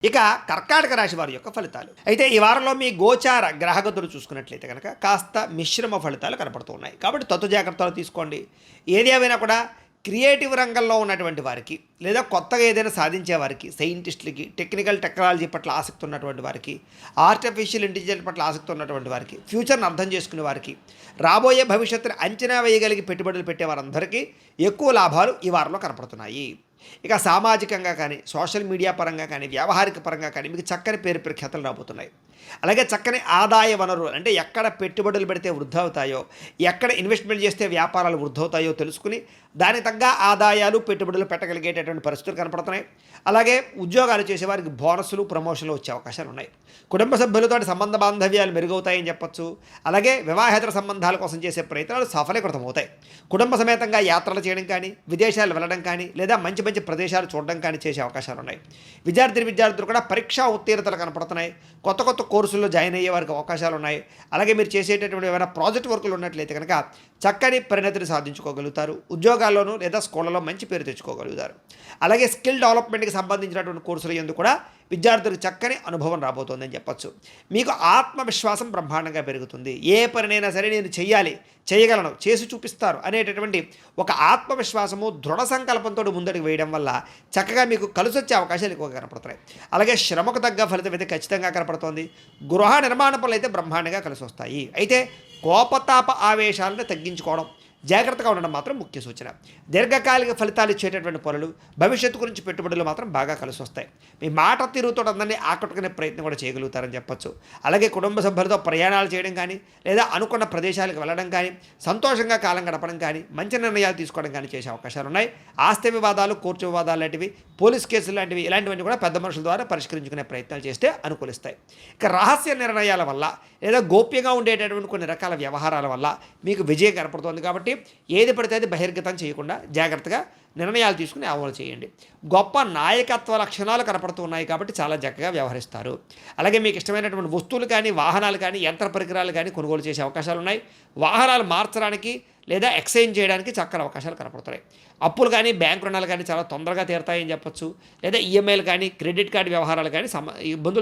ఇక కర్కాటక రాశి వారి యొక్క ఫలితాలు అయితే ఈ వారంలో మీ గోచార గ్రహగతులు చూసుకున్నట్లయితే కనుక కాస్త మిశ్రమ ఫలితాలు కనపడుతూ ఉన్నాయి. కాబట్టి తత్వ జాగ్రత్తలు తీసుకోండి. ఏది ఏమైనా కూడా క్రియేటివ్ రంగంలో ఉన్నటువంటి వారికి లేదా కొత్తగా ఏదైనా సాధించే వారికి, సైంటిస్టులకి, టెక్నికల్ టెక్నాలజీ పట్ల ఆసక్తి ఉన్నటువంటి వారికి, ఆర్టిఫిషియల్ ఇంటెలిజెన్స్ పట్ల ఆసక్తి ఉన్నటువంటి వారికి, ఫ్యూచర్ని అర్థం చేసుకునే వారికి, రాబోయే భవిష్యత్తుని అంచనా వేయగలిగి పెట్టుబడులు పెట్టే వారందరికీ ఎక్కువ లాభాలు ఈ వారంలో కనపడుతున్నాయి. ఇక సామాజికంగా కానీ, సోషల్ మీడియా పరంగా కానీ, వ్యావహారిక పరంగా కానీ మీకు చక్కని పేరు ప్రఖ్యాతలు రాబోతున్నాయి. అలాగే చక్కని ఆదాయ వనరులు అంటే ఎక్కడ పెట్టుబడులు పెడితే వృద్ధి అవుతాయో, ఎక్కడ ఇన్వెస్ట్మెంట్ చేస్తే వ్యాపారాలు వృద్ధి అవుతాయో తెలుసుకుని దానికి తగ్గ ఆదాయాలు పెట్టుబడులు పెట్టగలిగేటటువంటి పరిస్థితులు కనపడుతున్నాయి. అలాగే ఉద్యోగాలు చేసేవారికి బోనస్లు, ప్రమోషన్లు వచ్చే అవకాశాలు ఉన్నాయి. కుటుంబ సభ్యులతో సంబంధ బాంధవ్యాలు మెరుగవుతాయని చెప్పొచ్చు. అలాగే వివాహేతర సంబంధాల కోసం చేసే ప్రయత్నాలు సఫలీకృతం అవుతాయి. కుటుంబ సమేతంగా యాత్రలు చేయడం కానీ, విదేశాలు వెళ్ళడం కానీ, లేదా మంచి మంచి ప్రదేశాలు చూడడం కానీ చేసే అవకాశాలు ఉన్నాయి. విద్యార్థులు కూడా పరీక్షా ఉత్తీర్ణతలు కనపడుతున్నాయి. కొత్త కొత్త కోర్సుల్లో జాయిన్ అయ్యే వారికి అవకాశాలు ఉన్నాయి. అలాగే మీరు చేసేటటువంటి ఏమైనా ప్రాజెక్ట్ వర్కులు ఉన్నట్లయితే కనుక చక్కని పరిణతిని సాధించుకోగలుగుతారు. ఉద్యోగాల్లోనూ లేదా స్కూళ్ళలో మంచి పేరు తెచ్చుకోగలుగుతారు. అలాగే స్కిల్ డెవలప్మెంట్కి సంబంధించినటువంటి కోర్సుల యందు కూడా విద్యార్థులకు చక్కని అనుభవం రాబోతోందని చెప్పచ్చు. మీకు ఆత్మవిశ్వాసం బ్రహ్మాండంగా పెరుగుతుంది. ఏ పనినైనా సరే నేను చేయగలను, చేసి చూపిస్తారు అనేటటువంటి ఒక ఆత్మవిశ్వాసము, దృఢ సంకల్పంతో ముందడుగు వేయడం వల్ల చక్కగా మీకు కలిసొచ్చే అవకాశాలు ఎక్కువగా కనపడుతున్నాయి. అలాగే శ్రమకు తగ్గ ఫలితం అయితే ఖచ్చితంగా కనపడుతోంది. గృహ నిర్మాణ పనులు అయితే బ్రహ్మాండంగా కలిసి వస్తాయి. అయితే కోపతాప ఆవేశాలను తగ్గించుకోవడం, జాగ్రత్తగా ఉండడం మాత్రం ముఖ్య సూచన. దీర్ఘకాలిక ఫలితాలు ఇచ్చేటటువంటి పనులు, భవిష్యత్తు గురించి పెట్టుబడులు మాత్రం బాగా కలిసి వస్తాయి. మీ మాట తీరుతో అందరినీ ఆకట్టుకునే ప్రయత్నం కూడా చేయగలుగుతారని చెప్పచ్చు. అలాగే కుటుంబ సభ్యులతో ప్రయాణాలు చేయడం కానీ, లేదా అనుకున్న ప్రదేశాలకు వెళ్ళడం కానీ, సంతోషంగా కాలం గడపడం కానీ, మంచి నిర్ణయాలు తీసుకోవడం కానీ చేసే అవకాశాలు ఉన్నాయి. ఆస్తి వివాదాలు, కోర్టు వివాదాలు లాంటివి, పోలీస్ కేసులు లాంటివి, ఇలాంటివన్నీ కూడా పెద్ద మనుషుల ద్వారా పరిష్కరించుకునే ప్రయత్నాలు చేస్తే అనుకూలిస్తాయి. ఇక రహస్య నిర్ణయాల వల్ల లేదా గోప్యంగా ఉండేటటువంటి కొన్ని రకాల వ్యవహారాల వల్ల మీకు విజయం కనపడుతుంది. కాబట్టి ఏది పడితే అది బహిర్గతం చేయకుండా జాగ్రత్తగా నిర్ణయాలు తీసుకుని అమలు చేయండి. గొప్ప నాయకత్వ లక్షణాలు కనపడుతున్నాయి కాబట్టి చాలా చక్కగా వ్యవహరిస్తారు. అలాగే మీకు ఇష్టమైనటువంటి వస్తువులు కానీ, వాహనాలు కానీ, యంత్ర పరికరాలు కానీ కొనుగోలు చేసే అవకాశాలు ఉన్నాయి. వాహనాలు మార్చడానికి లేదా ఎక్స్చేంజ్ చేయడానికి చక్కని అవకాశాలు కనపడుతున్నాయి. అప్పులు కానీ, బ్యాంక్ రుణాలు కానీ చాలా తొందరగా తీరుతాయని చెప్పొచ్చు. లేదా ఈఎంఐలు కానీ, క్రెడిట్ కార్డు వ్యవహారాలు కానీ ఇబ్బందులు